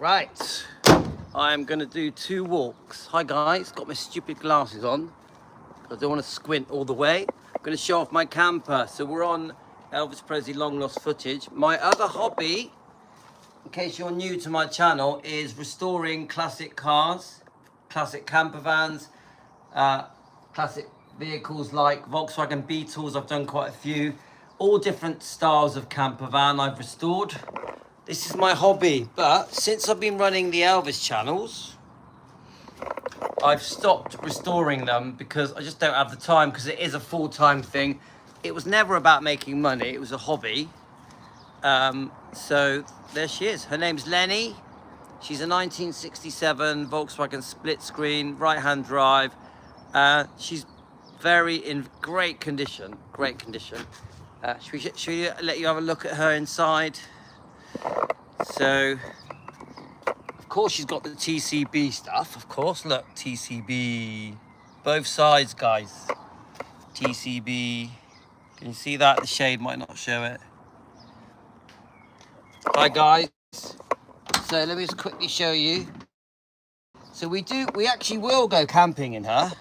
Right, I'm gonna do 2 walks. Hi guys, got my stupid glasses on. I don't want to squint all the way. I'm gonna show off my camper. So we're on Elvis Presley long lost footage. My other hobby, in case you're new to my channel, is restoring classic cars, classic camper vans, classic vehicles like Volkswagen Beetles. I've done quite a few. All different styles of camper van I've restored. This is my hobby, but since I've been running the Elvis channels, I've stopped restoring them because I just don't have the time, because it is a full-time thing. It was never about making money, it was a hobby. So there she is. Her name's Lenny. She's a 1967 Volkswagen split screen, right-hand drive. She's in great condition, great condition. Should we let you have a look at her inside? So, of course she's got the TCB stuff, of course. Look, TCB, both sides, guys. TCB, can you see that? The shade might not show it. Hi guys, so let me just quickly show you. So we actually will go camping in her.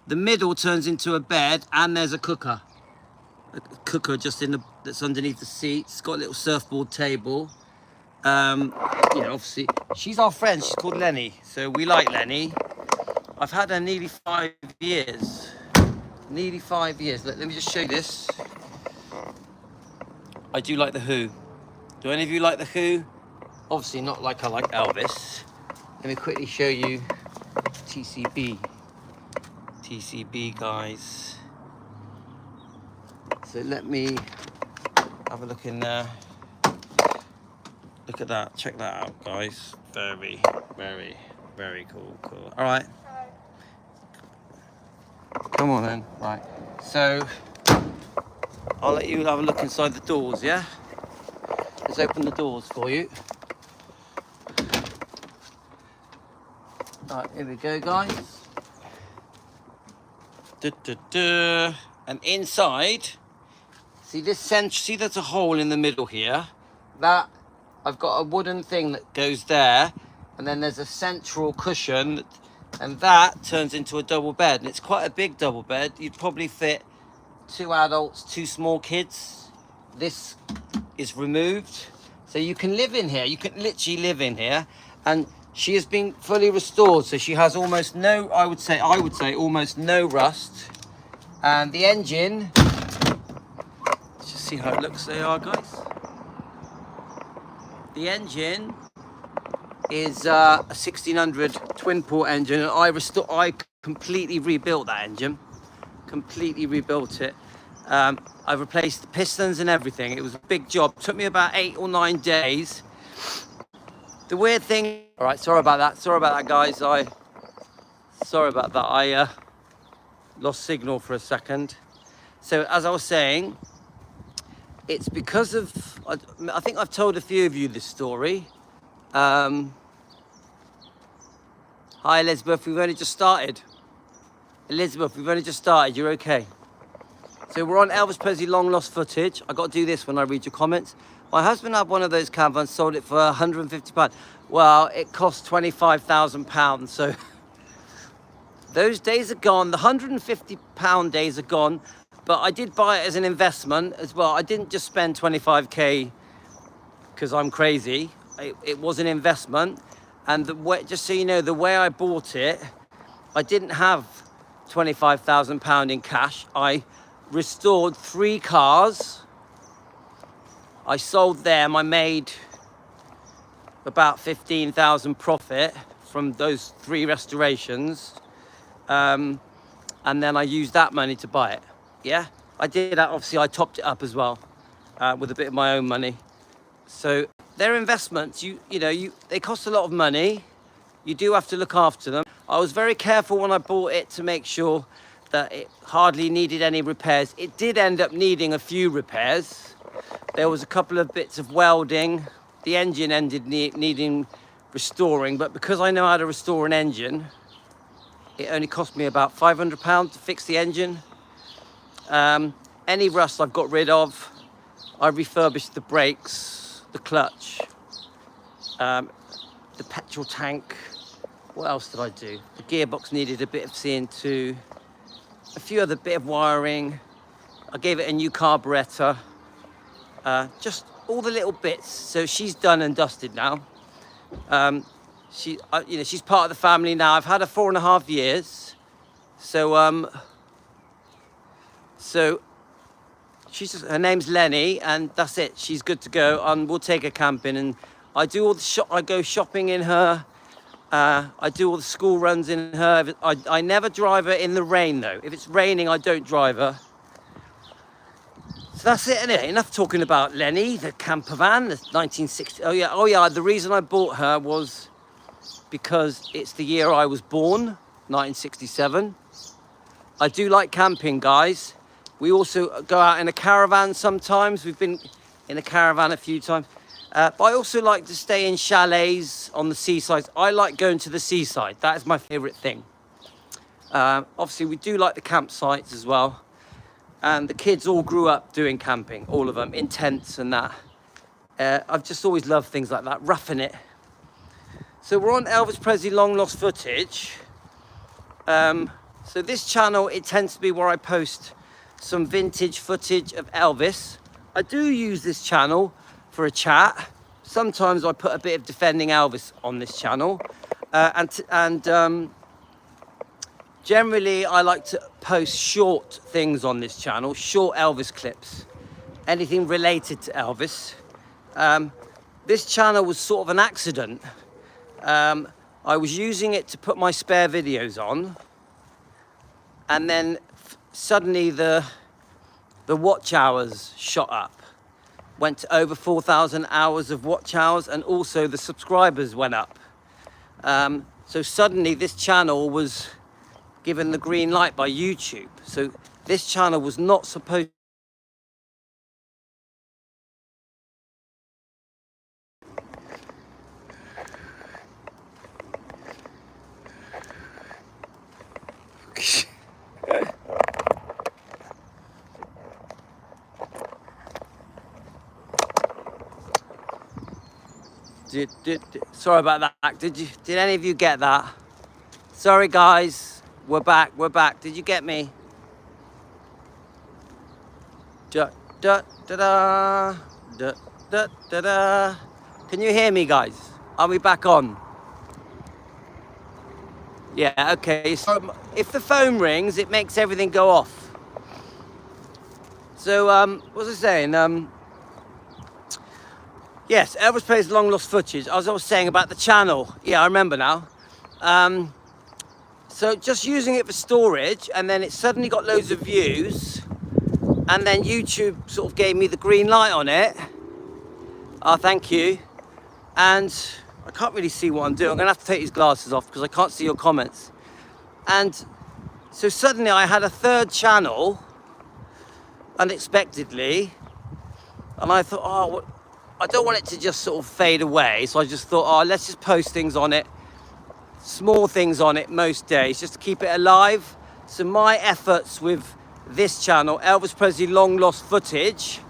The middle turns into a bed and there's a cooker. A cooker just that's underneath the seats. It's got a little surfboard table. Obviously she's our friend. She's called Lenny, so we like Lenny. I've had her nearly 5 years. Nearly 5 years. Let me just show you this. I do like the Who. Do any of you like the Who? Obviously not like I like Elvis. Let me quickly show you TCB. TCB, guys. So let me have a look in there. Look at that. Check that out, guys. Very, very, very cool. All right. Come on then. Right. So I'll let you have a look inside the doors, yeah? Let's open the doors for you. All right, here we go, guys. And inside, see there's a hole in the middle here. That, I've got a wooden thing that goes there, and then there's a central cushion, and that turns into a double bed. And it's quite a big double bed. You'd probably fit 2 adults, 2 small kids. This is removed, so you can live in here. You can literally live in here, and she has been fully restored, so she has almost no, I would say almost no rust. And the engine, let's just see how it looks there, guys. The engine is a 1600 twin port engine, and I completely rebuilt that engine. Completely rebuilt it. I replaced the pistons and everything. It was a big job. It took me about 8 or 9 days. The weird thing, all right, sorry about that, guys. Sorry about that. I lost signal for a second. So as I was saying, it's because of, I think I've told a few of you this story. Hi Elizabeth, we've only just started. Elizabeth, we've only just started, you're okay. So we're on Elvis Presley long lost footage. I got to do this when I read your comments. My husband had one of those campers, sold it for £150. Well, it cost £25,000, so those days are gone. The £150 days are gone, but I did buy it as an investment as well. I didn't just spend 25k because I'm crazy. It was an investment, and just so you know, the way I bought it, I didn't have £25,000 in cash. I restored 3 cars. I sold them. I made about 15,000 profit from those 3 restorations, and then I used that money to buy it. Yeah, I did that. Obviously I topped it up as well with a bit of my own money. So they're investments. They cost a lot of money. You do have to look after them. I was very careful when I bought it to make sure that it hardly needed any repairs. It did end up needing a few repairs. There was a couple of bits of welding. The engine ended needing restoring, but because I know how to restore an engine, it only cost me about £500 to fix the engine. Any rust I've got rid of. I refurbished the brakes, the clutch. the petrol tank. What else did I do? The gearbox needed a bit of seeing to. A few other bit of wiring. I gave it a new carburetor. Just all the little bits. So she's done and dusted now. She's part of the family now. I've had her 4.5 years. So her name's Lenny, and that's it. She's good to go, and we'll take her camping. And I do all the I go shopping in her. I do all the school runs in her. I never drive her in the rain though. If it's raining, I don't drive her. So that's it, innit? Enough talking about Lenny, the camper van, the 1960. Oh yeah. The reason I bought her was because it's the year I was born, 1967. I do like camping, guys. We also go out in a caravan sometimes. We've been in a caravan a few times. But I also like to stay in chalets on the seaside. I like going to the seaside. That is my favourite thing. Obviously, we do like the campsites as well. And the kids all grew up doing camping, all of them, in tents and that. I've just always loved things like that, roughing it. So we're on Elvis Presley long lost footage. So this channel, it tends to be where I post some vintage footage of Elvis. I do use this channel for a chat. Sometimes I put a bit of defending Elvis on this channel. Generally, I like to post short things on this channel, short Elvis clips, anything related to Elvis. This channel was sort of an accident. I was using it to put my spare videos on, and then suddenly the watch hours shot up, went to over 4,000 hours of watch hours, and also the subscribers went up. So suddenly this channel was given the green light by YouTube. So this channel was not supposed. Sorry about that. Did any of you get that? Sorry guys. We're back. Did you get me? Da da da da da da da da. Can you hear me, guys? Are we back on? Yeah, okay. So if the phone rings, it makes everything go off. So what was I saying? Yes, Elvis Presley's long lost footage. As I was saying about the channel. Yeah, I remember now. So just using it for storage, and then it suddenly got loads of views, and then YouTube sort of gave me the green light on it. Oh, thank you. And I can't really see what I'm doing. I'm gonna have to take these glasses off because I can't see your comments. And so suddenly I had a third channel, unexpectedly, and I thought, oh, I don't want it to just sort of fade away. So I just thought, oh, let's just post things on it. Small things on it most days, just to keep it alive. So my efforts with this channel, Elvis Presley long lost footage,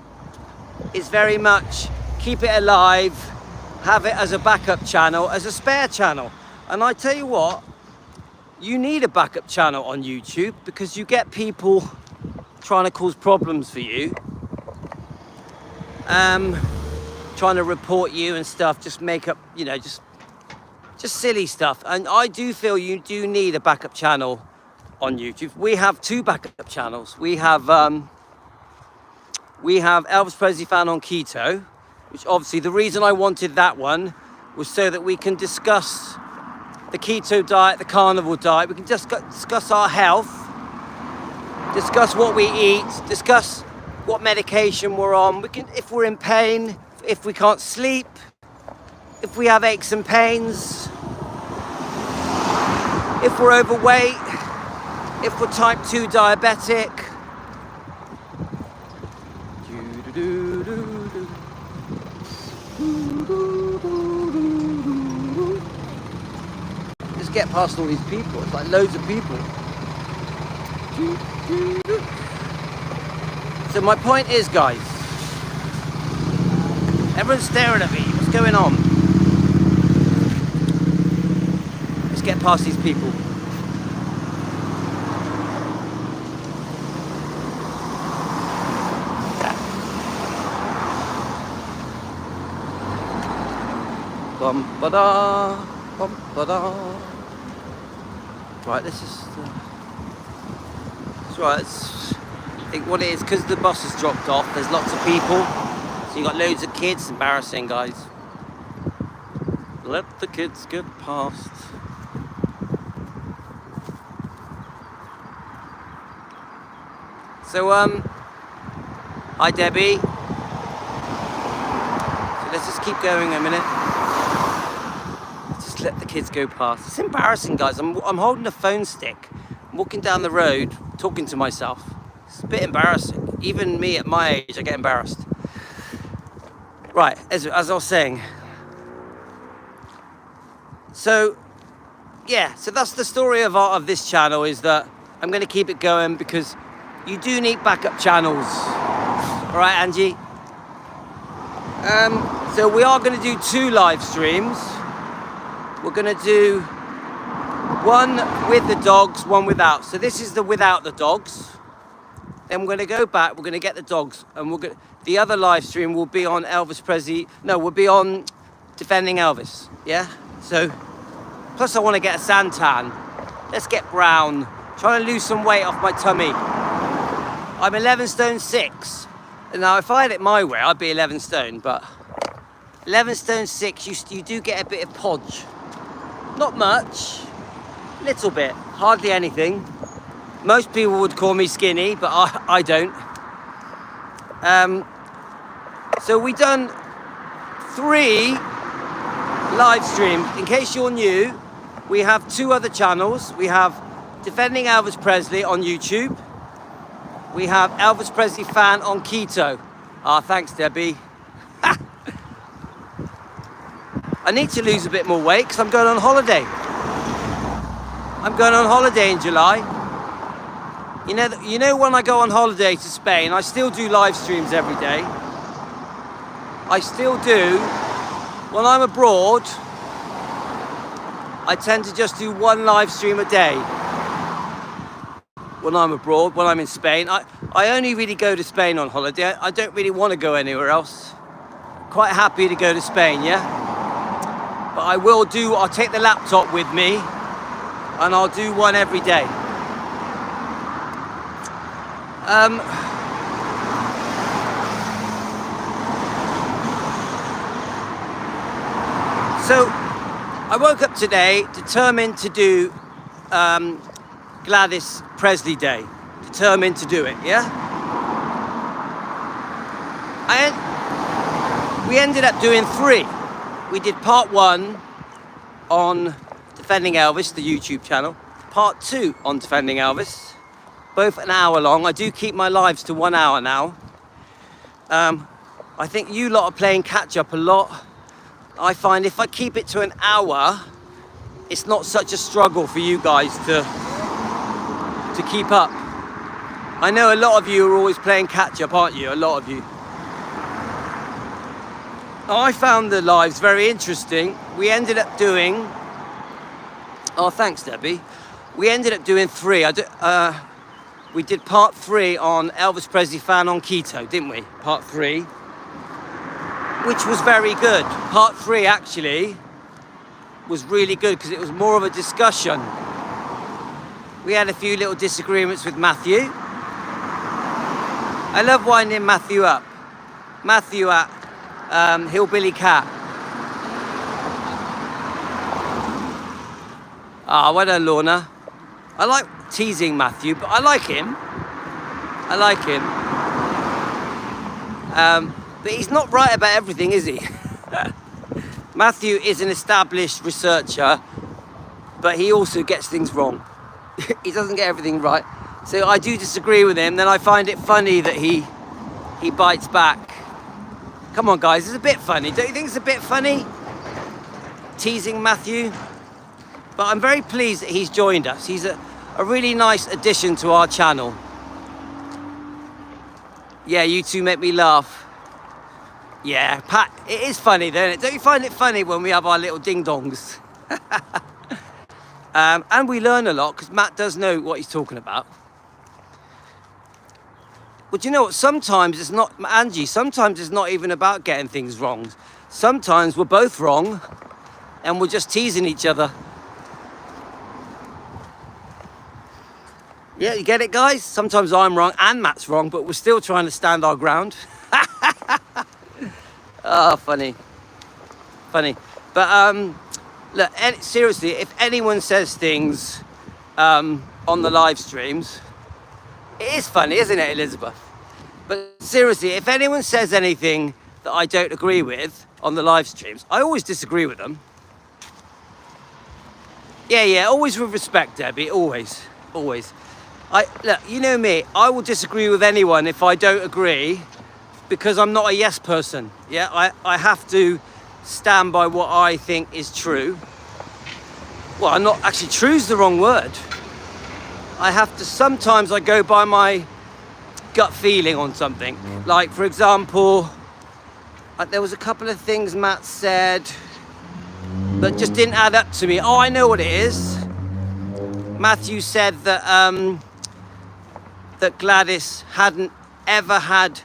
is very much keep it alive, have it as a backup channel, as a spare channel. And I tell you what, you need a backup channel on YouTube because you get people trying to cause problems for you, trying to report you and stuff, just make up, you know, just silly stuff. And I do feel you do need a backup channel on YouTube. We have two backup channels. We have Elvis Presley Fan on Keto, which obviously the reason I wanted that one was so that we can discuss the keto diet, the carnivore diet. We can just discuss our health, discuss what we eat, discuss what medication we're on. We can, if we're in pain, if we can't sleep, if we have aches and pains, if we're overweight, if we're type 2 diabetic. Just get past all these people. It's like loads of people. So my point is, guys, everyone's staring at me. What's going on? get past these people. Bum ba da, bum ba da. Right, this is. That's right. I think what it is, because the bus has dropped off. There's lots of people, so you got loads of kids. Embarrassing, guys. Let the kids get past. So hi Debbie. So let's just keep going a minute. Just let the kids go past. It's embarrassing, guys. I'm holding a phone stick. I'm walking down the road, talking to myself. It's a bit embarrassing. Even me at my age, I get embarrassed. Right, as I was saying. So, yeah, so that's the story of this channel, is that I'm going to keep it going because you do need backup channels. All right, Angie? So we are going to do 2 live streams. We're going to do one with the dogs, one without. So this is the without the dogs. Then we're going to go back, we're going to get the dogs, and the other live stream will be on Elvis Presley. No, we'll be on Defending Elvis, yeah? So, plus I want to get a suntan. Let's get brown. Trying to lose some weight off my tummy. I'm 11 stone 6. Now, if I had it my way, I'd be 11 stone, but 11 stone 6, you do get a bit of podge. Not much, little bit, hardly anything. Most people would call me skinny, but I don't. So we done 3 live streams. In case you're new, we have 2 other channels. We have Defending Elvis Presley on YouTube. We have Elvis Presley Fan on Keto. Thanks, Debbie. I need to lose a bit more weight because I'm going on holiday. I'm going on holiday in July. You know when I go on holiday to Spain, I still do live streams every day. I still do. When I'm abroad, I tend to just do 1 live stream a day. When I'm abroad, when I'm in Spain, I only really go to Spain on holiday. I don't really want to go anywhere else. Quite happy to go to Spain, yeah? But I'll take the laptop with me and I'll do 1 every day. So I woke up today determined to do Gladys Presley Day. Determined to do it, yeah? We ended up doing 3. We did part 1 on Defending Elvis, the YouTube channel. Part 2 on Defending Elvis. Both an hour long. I do keep my lives to 1 hour now. I think you lot are playing catch up a lot. I find if I keep it to an hour, it's not such a struggle for you guys to keep up. I know a lot of you are always playing catch up, aren't you? A lot of you. I found the lives very interesting. We ended up doing... Oh, thanks, Debbie. We ended up doing 3. We did part 3 on Elvis Presley Fan on Keto, didn't we? Part 3. Which was very good. Part 3, actually, was really good because it was more of a discussion. We had a few little disagreements with Matthew. I love winding Matthew up. Matthew at Hillbilly Cat. Well done, Lorna. I like teasing Matthew, but I like him. But he's not right about everything, is he? Matthew is an established researcher, but he also gets things wrong. He doesn't get everything right. So I do disagree with him, then I find it funny that he bites back. Come on, guys, it's a bit funny. Don't you think it's a bit funny? Teasing Matthew? But I'm very pleased that he's joined us. He's a really nice addition to our channel. Yeah, you two make me laugh. Yeah, Pat, it is funny, don't it? Don't you find it funny when we have our little ding-dongs? And we learn a lot because Matt does know what he's talking about. But you know what? Sometimes it's not, Angie, sometimes it's not even about getting things wrong. Sometimes we're both wrong and we're just teasing each other. Yeah, you get it, guys? Sometimes I'm wrong and Matt's wrong, but we're still trying to stand our ground. Oh, funny. Funny. But look, seriously, if anyone says things on the live streams, it is funny, isn't it, Elizabeth? But seriously, if anyone says anything that I don't agree with on the live streams, I always disagree with them. Yeah, always with respect, Debbie, always. Look, you know me, I will disagree with anyone if I don't agree, because I'm not a yes person. Yeah, I have to stand by what I think is true. Well, I'm not, actually, true's the wrong word. I have to, sometimes I go by my gut feeling on something. Like, for example, there was a couple of things Matt said that just didn't add up to me. Oh, I know what it is. Matthew said that that Gladys hadn't ever had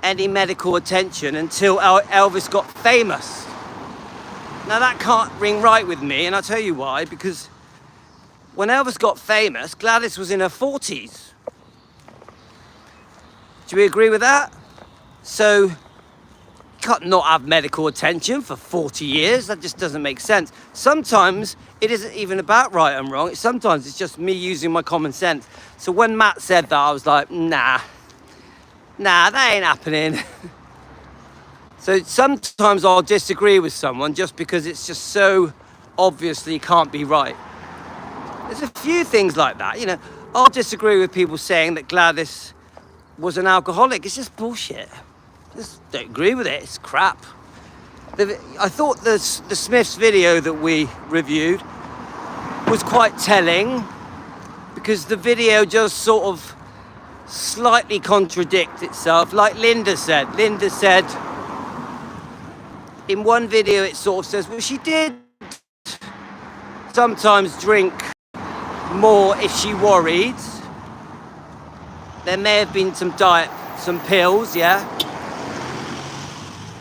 any medical attention until Elvis got famous. Now that can't ring right with me, and I'll tell you why, because when Elvis got famous, Gladys was in her 40s. Do we agree with that? So, you can't not have medical attention for 40 years. That just doesn't make sense. Sometimes it isn't even about right and wrong. Sometimes it's just me using my common sense. So when Matt said that, I was like, nah, that ain't happening. So sometimes I'll disagree with someone just because it's just so obviously can't be right. There's a few things like that, you know. I'll disagree with people saying that Gladys was an alcoholic. It's just bullshit. Just don't agree with it. It's crap. I thought the Smiths video that we reviewed was quite telling, because the video just sort of slightly contradicts itself. Like Linda said in one video, it sort of says, well, she did sometimes drink more if she worried. There may have been some pills, yeah.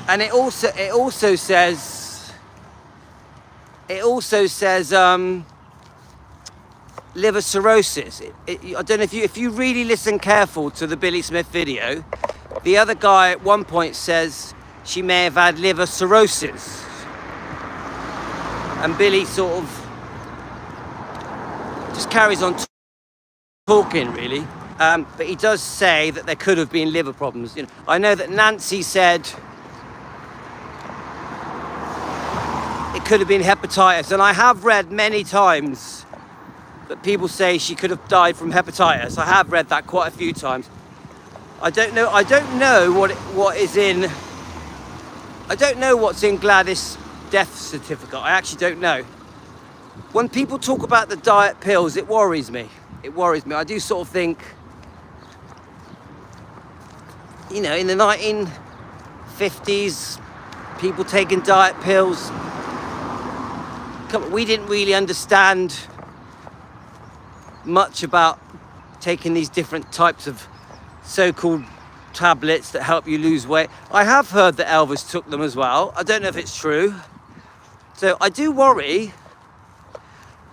And it also says liver cirrhosis. I don't know if you really listen careful to the Billy Smith video, the other guy at one point says she may have had liver cirrhosis, and Billy sort of just carries on talking, really. But he does say that there could have been liver problems. You know, I know that Nancy said it could have been hepatitis, and I have read many times that people say she could have died from hepatitis. I have read that quite a few times. I don't know what's in Gladys' death certificate. I actually don't know. When people talk about the diet pills, it worries me. I do sort of think, you know, in the 1950s, people taking diet pills, we didn't really understand much about taking these different types of so-called tablets that help you lose weight. I have heard that Elvis took them as well. I don't know if it's true. So I do worry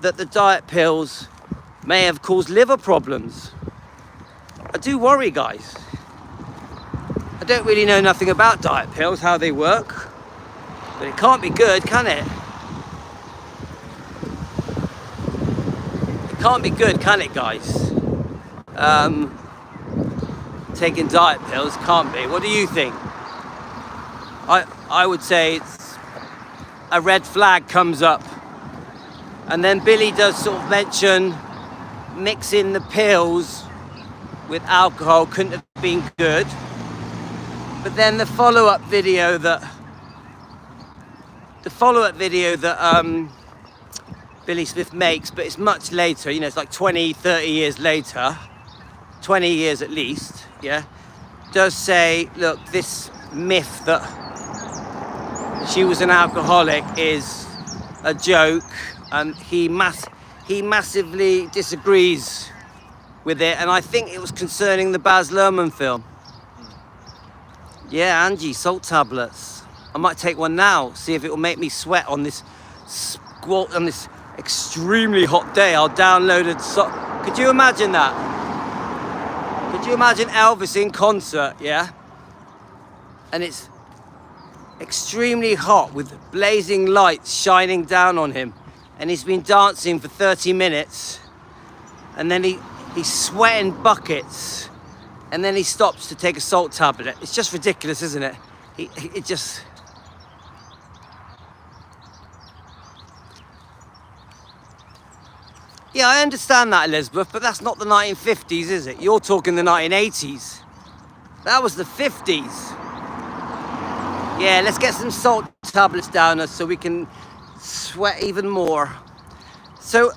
that the diet pills may have caused liver problems. I do worry, guys. I don't really know nothing about diet pills, how they work, but it can't be good, can it? It can't be good, can it, guys? Taking diet pills can't be. What do you think? I would say it's a red flag comes up. And then Billy does sort of mention mixing the pills with alcohol couldn't have been good. But then the follow-up video that Billy Smith makes, but it's much later, you know, it's like 20, 30 years later, 20 years at least, yeah, does say, look, this myth that she was an alcoholic is a joke, and he he massively disagrees with it, and I think it was concerning the Baz Luhrmann film. Yeah, Angie, salt tablets. I might take one now, see if it will make me sweat on this extremely hot day. I'll download it. Could you imagine that? Could you imagine Elvis in concert, yeah? And it's extremely hot with blazing lights shining down on him. And he's been dancing for 30 minutes. And then he's sweating buckets. And then he stops to take a salt tablet. It's just ridiculous, isn't it? It just... Yeah, I understand that, Elizabeth, but that's not the 1950s, is it? You're talking the 1980s. That was the 50s. Yeah, let's get some salt tablets down us so we can sweat even more. So,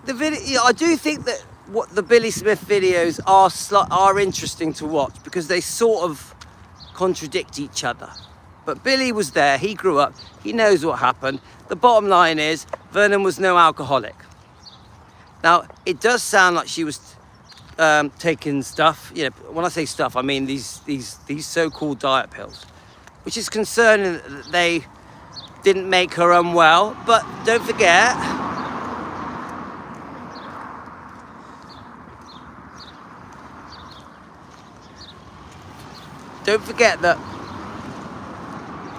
the video, I do think that what the Billy Smith videos are interesting to watch because they sort of contradict each other. But Billy was there, he grew up, he knows what happened. The bottom line is, Vernon was no alcoholic. Now, it does sound like she was taking stuff. You know, when I say stuff, I mean these so-called diet pills, which is concerning that they didn't make her unwell. But don't forget, that,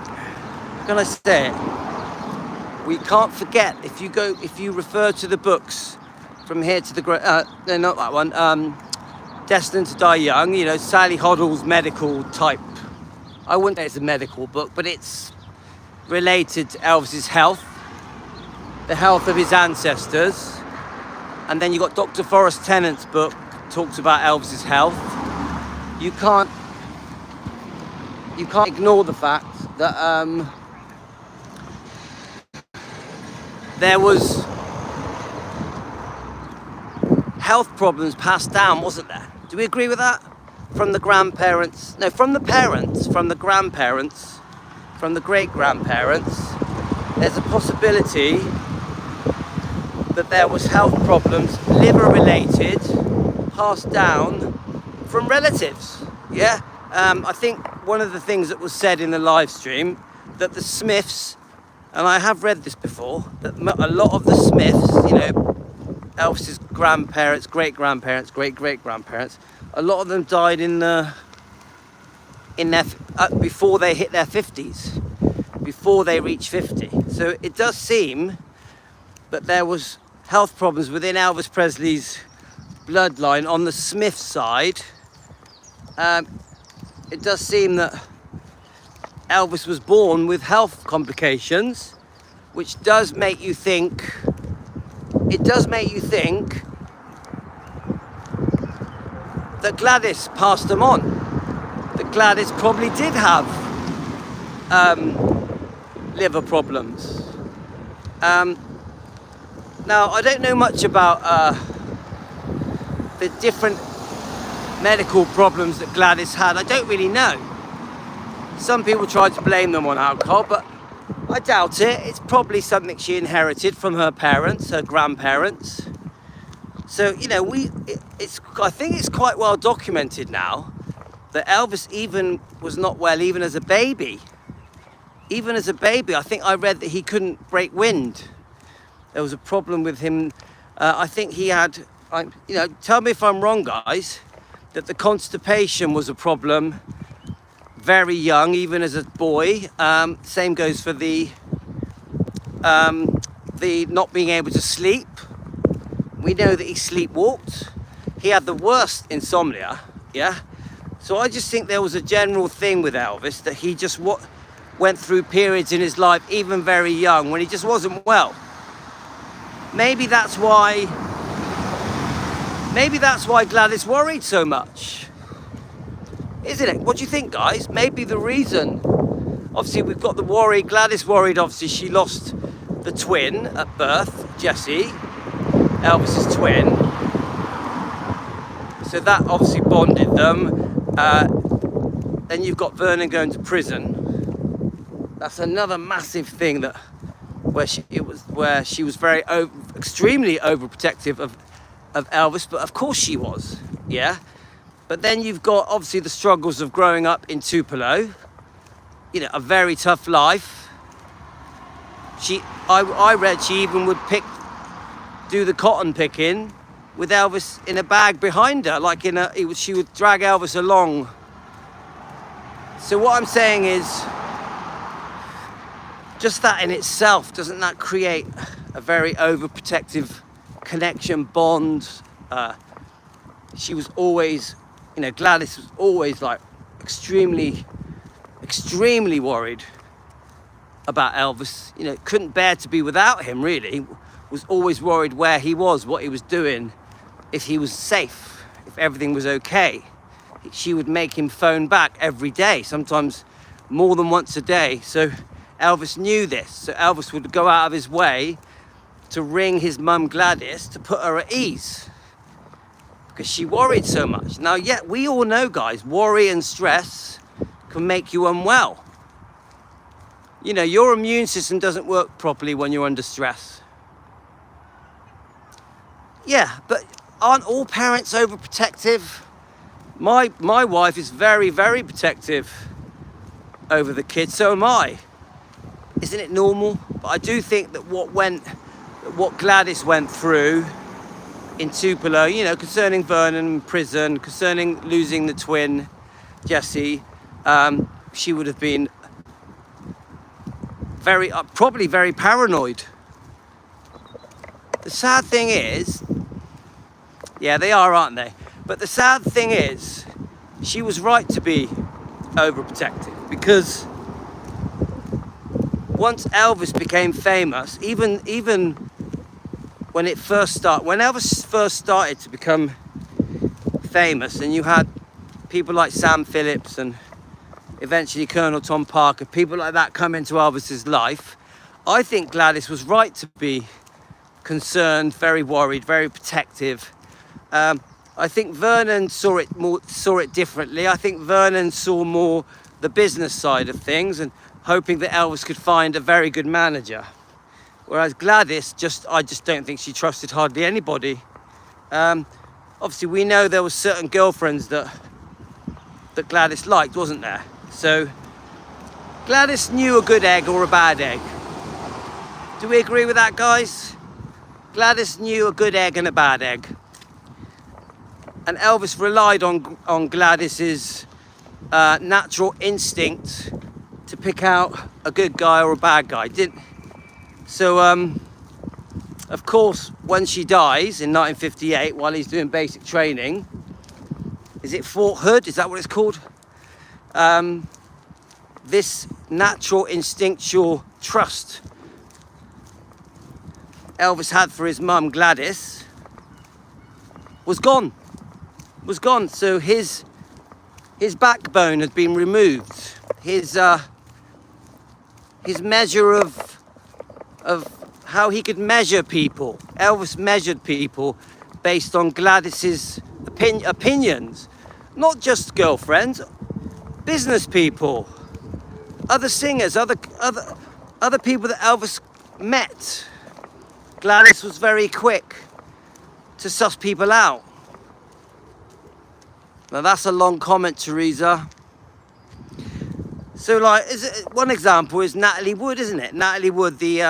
how can I say it? We can't forget, if you refer to the books From Here to the Grave, no, not that one, Destined to Die Young, you know, Sally Hoddle's medical type. I wouldn't say it's a medical book, but it's related to Elvis's health, the health of his ancestors. And then you got Dr. Forrest Tennant's book, talks about Elvis's health. You can't ignore the fact that there was health problems passed down, wasn't there? Do we agree with that? From the grandparents, no, from the parents, from the grandparents, from the great-grandparents, there's a possibility that there was health problems, liver-related, passed down from relatives, yeah? I think one of the things that was said in the live stream, that the Smiths, and I have read this before, that a lot of the Smiths, you know, Elvis's grandparents, great-grandparents, great-great-grandparents, a lot of them died before they hit their 50s, before they reached 50. So it does seem that there was health problems within Elvis Presley's bloodline on the Smith side. It does seem that Elvis was born with health complications, which does make you think, that Gladys passed them on. That Gladys probably did have liver problems. Now, I don't know much about the different medical problems that Gladys had. I don't really know. Some people try to blame them on alcohol, but I doubt it. It's probably something she inherited from her parents, her grandparents. So, you know, I think it's quite well documented now that Elvis even was not well even as a baby. Even as a baby, I think I read that he couldn't break wind. There was a problem with him. I think he had, you know, tell me if I'm wrong, guys, that the constipation was a problem very young, even as a boy. Same goes for the not being able to sleep. We know that he sleepwalked. He had the worst insomnia, yeah? So I just think there was a general thing with Elvis that he just went through periods in his life, even very young, when he just wasn't well. Maybe that's why Gladys worried so much. Isn't it? What do you think, guys? Maybe the reason, obviously we've got the worry, Gladys worried, obviously she lost the twin at birth, Jessie, Elvis's twin. So that obviously bonded them. Then you've got Vernon going to prison. That's another massive thing that where she was very extremely overprotective of Elvis, but of course she was, yeah. But then you've got obviously the struggles of growing up in Tupelo, you know, a very tough life. I read she even would do the cotton picking with Elvis in a bag behind her, like she would drag Elvis along. So what I'm saying is, just that in itself, doesn't that create a very overprotective connection, bond? She was always, you know, Gladys was always like extremely worried about Elvis. You know, couldn't bear to be without him, really. Was always worried where he was, what he was doing, if he was safe, if everything was okay. She would make him phone back every day, sometimes more than once a day. So Elvis knew this. So Elvis would go out of his way to ring his mum Gladys to put her at ease, because she worried so much. Now, yet we all know, guys, worry and stress can make you unwell. You know, your immune system doesn't work properly when you're under stress. Yeah, but aren't all parents overprotective? My wife is very protective over the kids, so am I. Isn't it normal? But I do think that what Gladys went through in Tupelo, you know, concerning Vernon in prison, concerning losing the twin, Jessie, she would have been probably very paranoid. The sad thing is, yeah, they are, aren't they? But the sad thing is, she was right to be overprotective, because once Elvis became famous, even when Elvis first started to become famous, and you had people like Sam Phillips and eventually Colonel Tom Parker, people like that come into Elvis's life, I think Gladys was right to be concerned, very worried, very protective. I think Vernon saw it differently. I think Vernon saw more the business side of things and hoping that Elvis could find a very good manager. Whereas Gladys, I just don't think she trusted hardly anybody. Obviously, we know there were certain girlfriends that Gladys liked, wasn't there? So Gladys knew a good egg or a bad egg. Do we agree with that, guys? Gladys knew a good egg and a bad egg. And Elvis relied on Gladys's natural instinct to pick out a good guy or a bad guy. So, of course, when she dies in 1958, while he's doing basic training, is it Fort Hood? Is that what it's called? This natural instinctual trust Elvis had for his mum Gladys was gone. So his backbone had been removed. His measure of how he could measure people. Elvis measured people based on Gladys's opinions, not just girlfriends, business people, other singers, other people that Elvis met. Gladys was very quick to suss people out. Now that's a long comment, Teresa. So, like, one example is Natalie Wood, isn't it? Natalie Wood, the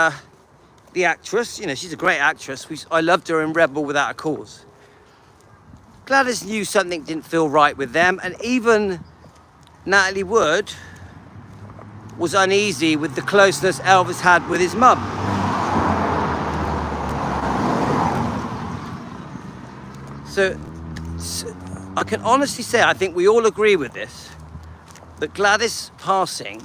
actress. You know, she's a great actress. I loved her in Rebel Without a Cause. Gladys knew something didn't feel right with them, and even Natalie Wood was uneasy with the closeness Elvis had with his mum. So I can honestly say, I think we all agree with this, that Gladys passing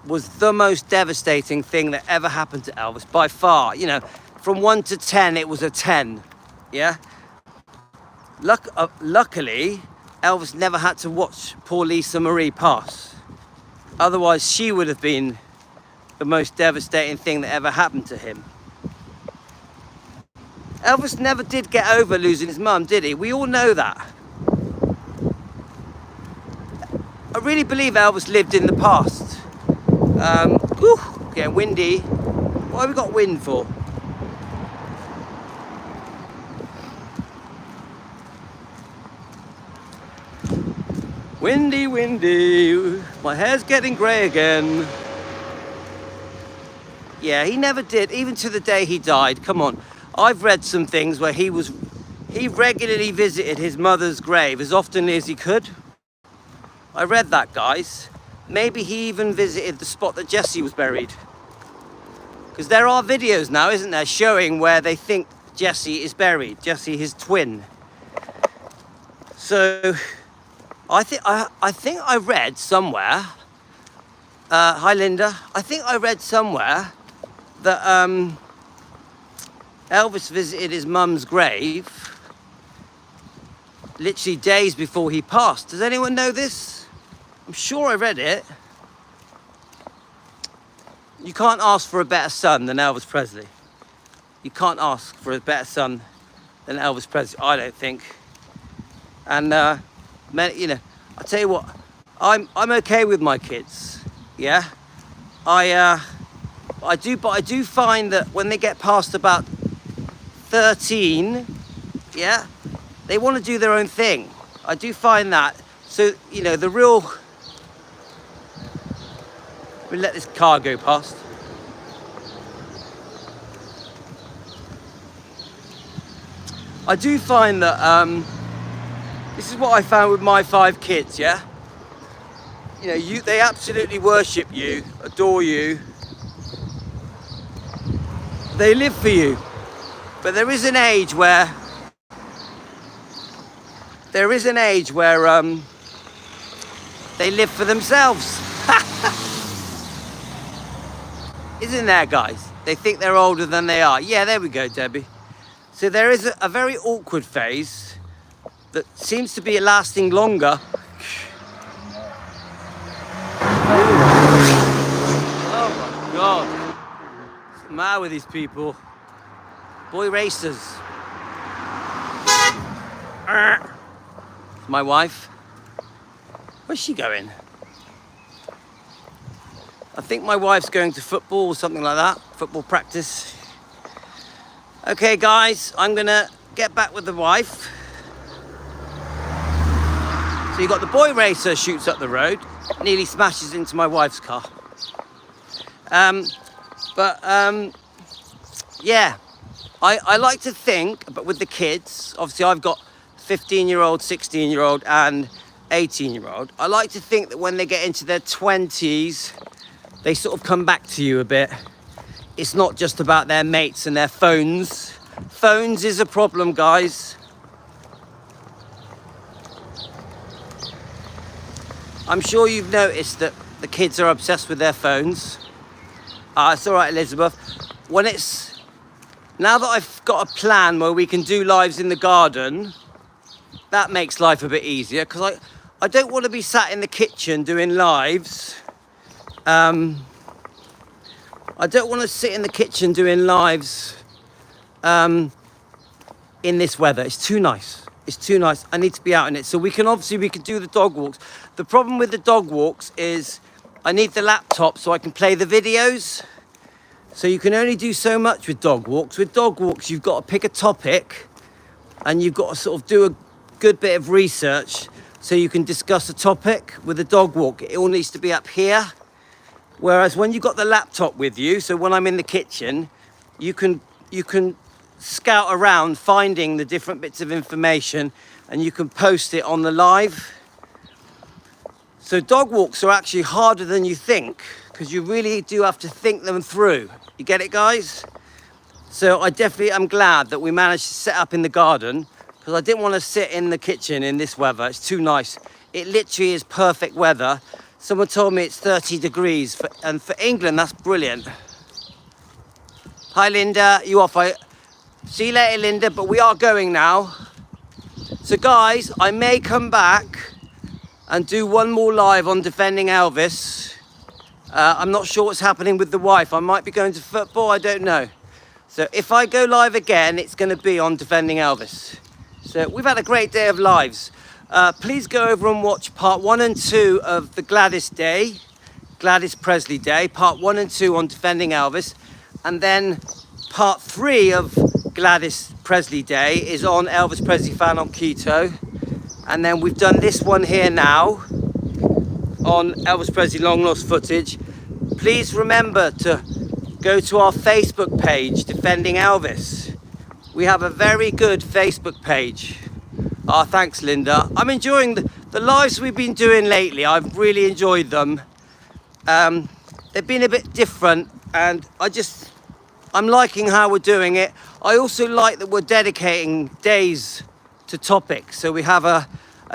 was the most devastating thing that ever happened to Elvis, by far. You know, from 1 to 10, it was a 10, yeah? Luckily, Elvis never had to watch poor Lisa Marie pass. Otherwise, she would have been the most devastating thing that ever happened to him. Elvis never did get over losing his mum, did he? We all know that. I really believe Elvis lived in the past. getting windy. What have we got wind for? Windy, windy. My hair's getting grey again. Yeah, he never did, even to the day he died. Come on. I've read some things where he regularly visited his mother's grave as often as he could. I read that, guys. Maybe he even visited the spot that Jessie was buried. Because there are videos now, isn't there, showing where they think Jessie is buried. Jessie, his twin. So, I think I read somewhere. Hi, Linda. I think I read somewhere that Elvis visited his mum's grave literally days before he passed. Does anyone know this? I'm sure I read it. You can't ask for a better son than Elvis Presley. You can't ask for a better son than Elvis Presley, I don't think. And, you know, I'll tell you what, I'm okay with my kids, yeah? I do find that when they get past about 13, yeah, they want to do their own thing. I do find that. So, you know, the real... We'll let this car go past. I do find that, this is what I found with my 5 kids, yeah? You know, they absolutely worship you, adore you. They live for you. But there is an age where... they live for themselves. Isn't there, guys? They think they're older than they are. Yeah, there we go, Debbie. So there is a very awkward phase that seems to be lasting longer. Oh my God. What's the matter with these people? Boy racers. My wife. Where's she going? I think my wife's going to football or something like that. Football practice. Okay, guys, I'm gonna get back with the wife. So you got the boy racer shoots up the road, nearly smashes into my wife's car. Yeah, I like to think, but with the kids, obviously I've got 15-year-old, 16-year-old and 18-year-old. I like to think that when they get into their 20s, they sort of come back to you a bit. It's not just about their mates and their phones. Phones is a problem, guys. I'm sure you've noticed that the kids are obsessed with their phones. It's all right, Elizabeth. Now that I've got a plan where we can do lives in the garden, that makes life a bit easier, because I don't want to be sat in the kitchen doing lives. I don't want to sit in the kitchen doing lives in this weather. It's too nice. It's too nice. I need to be out in it. So we can do the dog walks. The problem with the dog walks is I need the laptop so I can play the videos. So you can only do so much with dog walks. With dog walks, you've got to pick a topic and you've got to sort of do a good bit of research so you can discuss a topic. With a dog walk, it all needs to be up here. Whereas when you've got the laptop with you, so when I'm in the kitchen, you can scout around finding the different bits of information and you can post it on the live. So dog walks are actually harder than you think, because you really do have to think them through. You get it, guys? So I definitely am glad that we managed to set up in the garden, because I didn't want to sit in the kitchen in this weather. It's too nice. It literally is perfect weather. Someone told me it's 30 degrees, and for England, that's brilliant. Hi, Linda. You off? See you later, Linda, but we are going now. So, guys, I may come back and do one more live on defending Elvis. I'm not sure what's happening with the wife. I might be going to football. I don't know. So, if I go live again, it's going to be on defending Elvis. So, we've had a great day of lives. Please go over and watch part 1 and 2 of the Gladys Day. Gladys Presley Day, part 1 and 2 on defending Elvis. And then part 3 of Gladys Presley Day is on Elvis Presley fan on keto. And then we've done this one here now on Elvis Presley long lost footage. Please remember to go to our Facebook page, Defending Elvis. We have a very good Facebook page. Oh, thanks, Linda. I'm enjoying the lives we've been doing lately. I've really enjoyed them. They've been a bit different, and I'm liking how we're doing it. I also like that we're dedicating days to topics. So we have a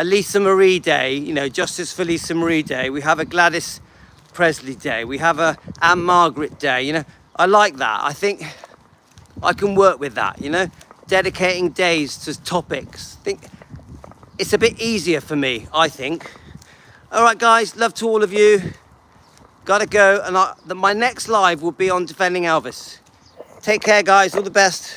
Lisa Marie Day, you know, Justice for Lisa Marie Day. We have a Gladys Presley Day. We have a Anne Margaret Day. You know, I like that. I think I can work with that, you know, dedicating days to topics. I think it's a bit easier for me, I think. All right, guys, love to all of you. Gotta go, and my next live will be on Defending Elvis. Take care, guys. All the best.